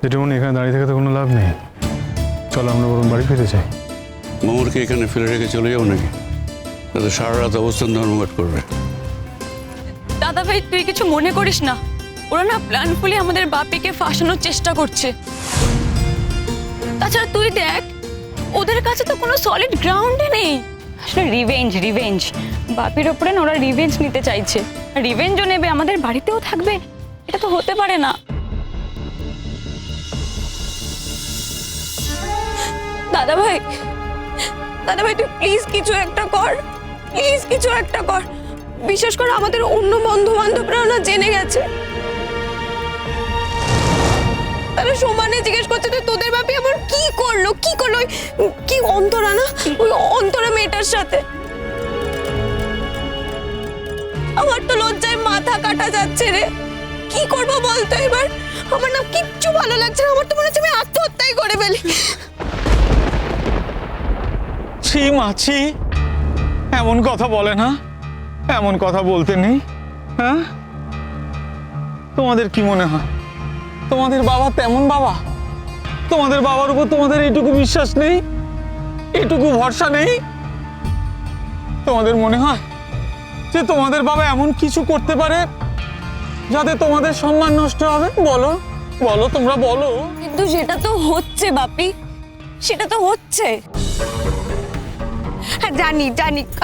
জেঠিমণি, এখানে দাঁড়িয়ে থেকে তো কোনো লাভ নেই, চলো আমরা বরং বাড়ি ফিরে যাই। মামুরকে এখানে ফেলে রেখে চলে যাও নাকি? তাতে সারা রাত অবস্থান ধর্মঘট করবে। দাদা ভাই, তুই কিছু মনে করিস না, ওরা না প্ল্যানফুলি আমাদের বাপিকে ফাঁসানোর চেষ্টা করছে। তাছাড়া তুই দেখ, ওদের কাছে তো কোনো সলিড গ্রাউন্ডে নেই। আসলে রিভেঞ্জ বাপির ওপরে না ওরা রিভেঞ্জ নিতে চাইছে। রিভেঞ্জও নেবে, আমাদের বাড়িতেও থাকবে, এটা তো হতে পারে না। দাদা ভাই তুই প্লিজ কিছু একটা কর, প্লিজ কিছু একটা কর। বিশেষ করে আমাদের অন্য বন্ধু বান্ধবরাও না জেনে গেছে, তারা সমানে জিজ্ঞেস করছে তোদের বাপি আমার কি করলো কি অন্তরা না, ওই অন্তরা মেয়েটার সাথে। আমার তো লজ্জায় মাথা কাটা যাচ্ছে রে, কি করবো বলতো এবার? আমার না কিচ্ছু ভালো লাগছে না, আমার তো মনে হচ্ছে আমি আত্মহত্যাই করে ফেলি। ছি মাছি, এমন কথা বলে না, এমন কথা বলতে নেই। হ্যাঁ, তোমাদের কি মনে হয় তোমাদের বাবা তেমন বাবা? তোমাদের বাবার উপর তোমাদের এইটুকু বিশ্বাস নেই, এইটুকু ভরসা নেই? তোমাদের মনে হয় যে তোমাদের বাবা এমন কিছু করতে পারে যাতে তোমাদের সম্মান নষ্ট হবে? বলো বলো, তোমরা বলো। কিন্তু সেটা তো হচ্ছে বাপি, সেটা তো হচ্ছে। হ্যাঁ জানি,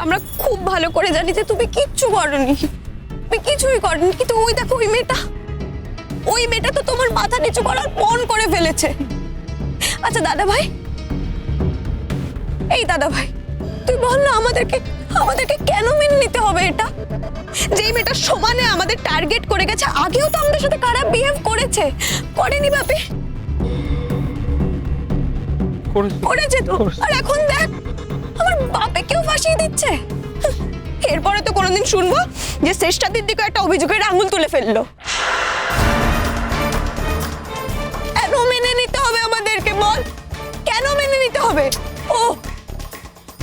আমরা খুব ভালো করে জানি যে তুমি কিচ্ছু করনি, তুমি কিছুই করনি। কিন্তু ওই দেখো, ওই মেয়েটা তো তোমার মাথা নিচু করার পণ করে ফেলেছে। আচ্ছা দাদা ভাই, এই দাদা ভাই, তুই বল না আমাদেরকে কেন মেনে নিতে হবে এটা? যেই মেয়েটা সমানে আমাদের টার্গেট করে গেছে, আগেও তো আমাদের সাথে খারাপ বিহেভ করেছে, করেনি বাপি? করেছে তো। আর এখন দেখ, আমার বাপেকেও ফাঁসিয়ে দিচ্ছে। এরপরে তো কোনোদিন শুনবো যে শ্রেষ্ঠাদির দিকে একটা অভিযোগের আঙুল তুলে ফেললো। কেন মেনে নিতে হবে আমাদেরকে? বল, কেন মেনে নিতে হবে? ও,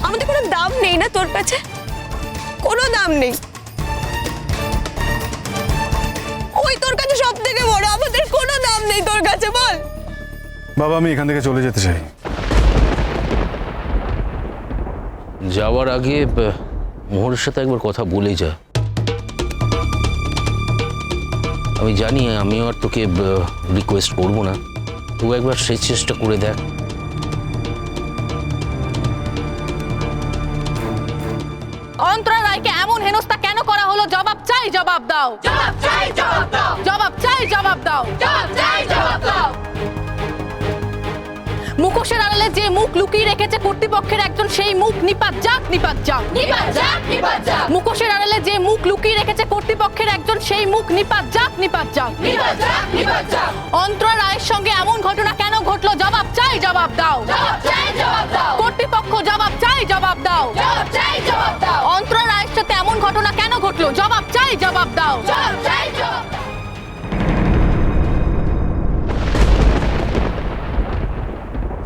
আমাদের কোনো দাম নেই না তোর কাছে? কোনো দাম নেই? ওই তোর কাছে সব থেকে বড়, আমাদের কোনো দাম নেই তোর কাছে? বল। বাবা, আমি এখান থেকে চলে যেতে চাই। যাওয়ার আগে মোহরের সাথে একবার কথা বলে যা। আমি জানি আমিও আর তোকে রিকোয়েস্ট করবো না, তুই একবার সেই চেষ্টা করে দেখ। অন্তরা রায়কে এমন হেনস্থা কেন করা হলো? জবাব চাই, জবাব দাও। জবাব চাই, জবাব দাও। জবাব চাই, জবাব দাও। জবাব চাই, জবাব দাও। মুখোশের আড়ালে যে মুখ লুকিয়ে রেখেছে কর্তৃপক্ষের একজন, সেই মুখ নিপাত যাক, নিপাত যাক, নিপাত যাক, নিপাত যাক। মুখোশের আড়ালে যে মুখ লুকিয়ে রেখেছে কর্তৃপক্ষের একজন, সেই মুখ নিপাত যাক, নিপাত যাক, নিপাত যাক, নিপাত যাক। অন্তরা রায়ের সঙ্গে এমন ঘটনা কেন ঘটলো? জবাব চাই, জবাব দাও। জবাব চাই, জবাব দাও। কর্তৃপক্ষ জবাব চাই, জবাব দাও। জবাব চাই, জবাব দাও। অন্তরা রায়ের সাথে এমন ঘটনা কেন ঘটলো? জবাব চাই, জবাব দাও। জবাব চাই, জবাব দাও।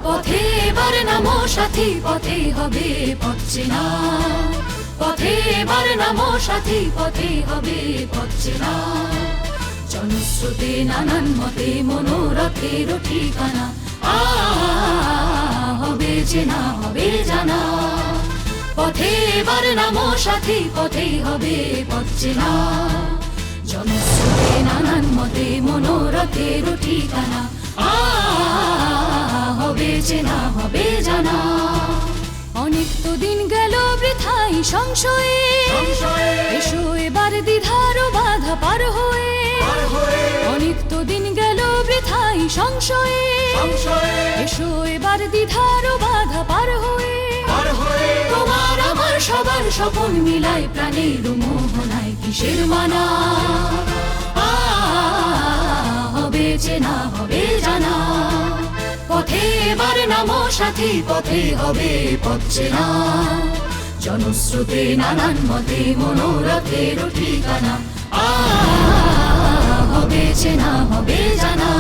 পথে এবার নামো সাথী, পথে হবে পথ চেনা। পথে এবার নামো সাথী, পথে হবে পথ চেনা। জনস্রোতে নানান মতে মনোরথের ঠিকানা। হবে চেনা, হবে জানা। পথে এবার নামো সাথী, পথে হবে পথ চেনা। জনস্রোতে নানান মতে মনোরথের ঠিকানা। হবে চেনা, হবে জানা। অনেক তো দিন গেল বৃথাই সংশয়ে, এসো এবার দ্বিধার বাধা পার হয়ে। অনেক তো দিন গেল বৃথাই সংশয়ে, এসো এবার দ্বিধার বাধা পার হয়ে। তোমার আমার সবার স্বপন মিলাই প্রাণের মোহনায় কিসের মানা। হবে চেনা, হবে জানা। পথে এবার নামো সাথী, পথে হবে পথ চেনা। জনস্রোতে নানান মতে মনোরথের ঠিকানা। হবে চেনা, হবে জানা।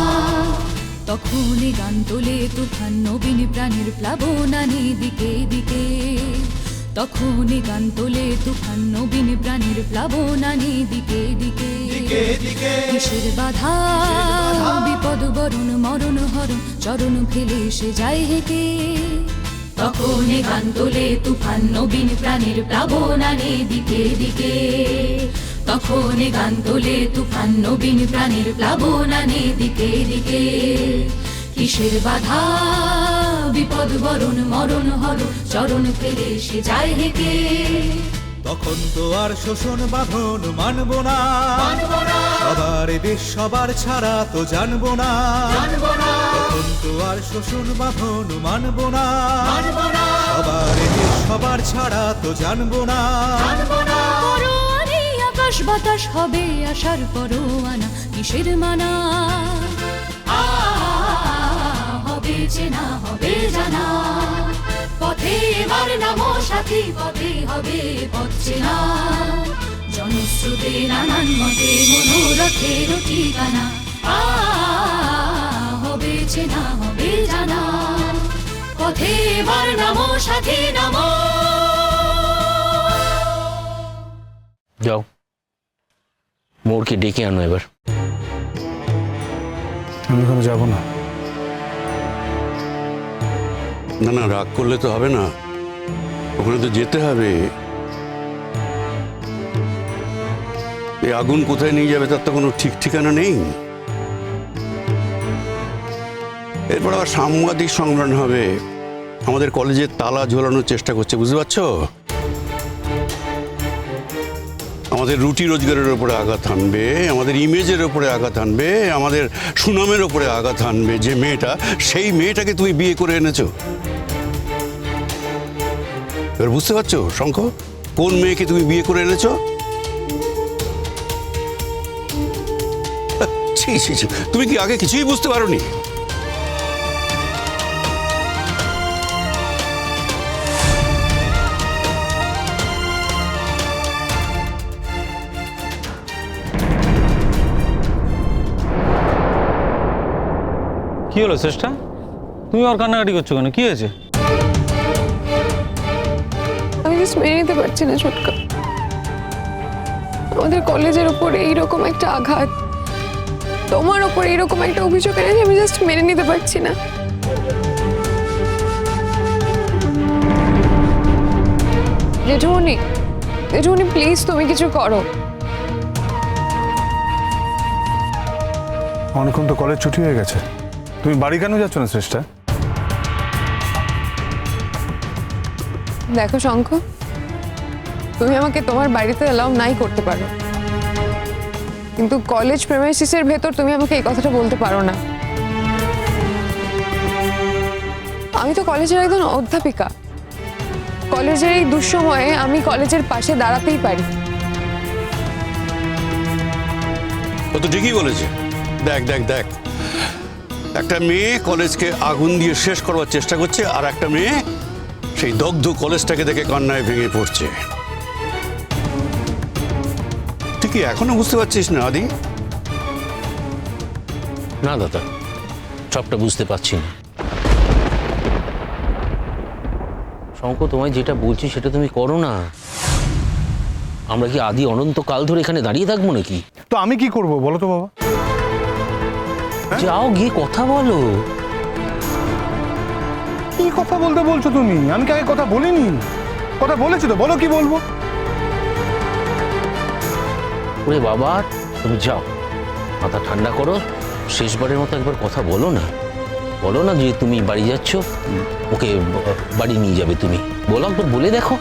তখনই গান তোলে তুফান নবীন প্রাণের প্লাবনানি দিকে দিকে। তখনই গান তোলে তুফান নবীন প্রাণীর প্লাবন আনে দিকে দিকে কিসের বাধা বিপদ বরণ মরণ হরণ চরণ ফেলে সে যায় হেঁটে তখনই গান তোলে তুফান নবীন প্রাণীর প্লাবন আনে দিকে দিকে তখনই গান তোলে তুফান নবীন প্রাণীর প্লাবন আনে দিকে দিকে কিসের বাধা বিপদ বরণ মরণ হরণ চরণ ফেলে সে যায় হেঁটে তখন তো আর শোষণ বাঁধন মানব না সবার দেশ সবার ছাড়া তো জানবো না তখন তো আর শোষণ বাঁধন মানব না সবার দেশ সবার ছাড়া তো জানবো না পরোয়ানে আকাশ বাতাস হবে আসার পরোয়ানা কিসের মানা হবে চেনা হবে জানা পথে এবার নামো সাথী পথে হবে পথ চেনা জনশ্রুতে নানান মতে মনোরথের ঠিকানা হবে চেনা হবে জানা পথে এবার নামো সাথী নামো যাও, মোরকে ডেকে আনো এবার। আমি ওখানে যাবো না। না না, রাগ করলে তো হবে না, ওখানে তো যেতে হবে। এই আগুন কোথায় নিয়ে যাবে তার তো কোনো ঠিক ঠিকানা নেই। এরপর আবার সাংবাদিক সংগ্রাম হবে, আমাদের কলেজের তালা ঝোলানোর চেষ্টা করছে, বুঝতে পারছো? আমাদের রুটি রোজগারের উপরে আঘাত হানবে, আমাদের ইমেজের উপরে আঘাত হানবে, আমাদের সুনামের উপরে আঘাত হানবে। যে মেয়েটা, সেই মেয়েটাকে তুমি বিয়ে করে এনেছো। এবার বুঝতে পারছো শঙ্খ, কোন মেয়েকে তুমি বিয়ে করে এনেছো? ছি ছি ছি, তুমি কি আগে কিছুই বুঝতে পারোনি? কি হলো চেষ্টা? তুমি আর কান্নাকাটি করছো কেন? কি হয়েছে? আমি জাস্ট মেনে নিতে পারছি না ছোটকা, আমাদের কলেজের উপর এইরকম একটা আঘাত, তোমার উপর এইরকম একটা অভিযোগ এনেছে, আমি জাস্ট মেনে নিতে পারছি না। জেঠুমনি, জেঠুমনি প্লিজ তুমি কিছু করো। অনেকক্ষণ তো কলেজ ছুটি হয়ে গেছে, তুমি বাড়ি কেন যাচ্ছ না শ্রেষ্ঠা? দেখো শঙ্খ, তুমি আমাকে তোমার বাড়িতে অ্যালাউ নাই করতে পারো, কিন্তু কলেজ প্রেমাইসিসের ভেতর তুমি আমাকে এই কথাটা বলতে পারো না। আমি তো কলেজের একজন অধ্যাপিকা, কলেজের এই দুঃসময়ে আমি কলেজের পাশে দাঁড়াতেই পারি। ও তো ঠিকই বলেছে। দেখ দেখ দেখ, একটা মেয়ে কলেজকে আগুন দিয়ে শেষ করবার চেষ্টা করছে, আর একটা মেয়ে সেই দগ্ধ কলেজটাকে দেখে কান্নায় ভেঙে পড়ছে। তুই কি এখনো বুঝতে পারছিস না আদি? না দাদা, সবটা বুঝতে পারছি না। শঙ্খ, তোমায় যেটা বলছি সেটা তুমি করো না। আমরা কি আদি অনন্তকাল ধরে এখানে দাঁড়িয়ে থাকবো নাকি? তো আমি কি করব বলো তো বাবা? যাও গিয়ে কথা বলো। কি কথা বলতে বলছো তুমি? আমি কি আগে কথা বলিনি? কথা বলেছি তো, বলো কি বলবো। ওরে বাবা, তুমি যাও, মাথা ঠান্ডা করো, শেষবারের মতো একবার কথা বলো না। বলো না যে তুমি বাড়ি যাচ্ছ, ওকে বাড়ি নিয়ে যাবে। তুমি বলো, একবার বলে দেখো।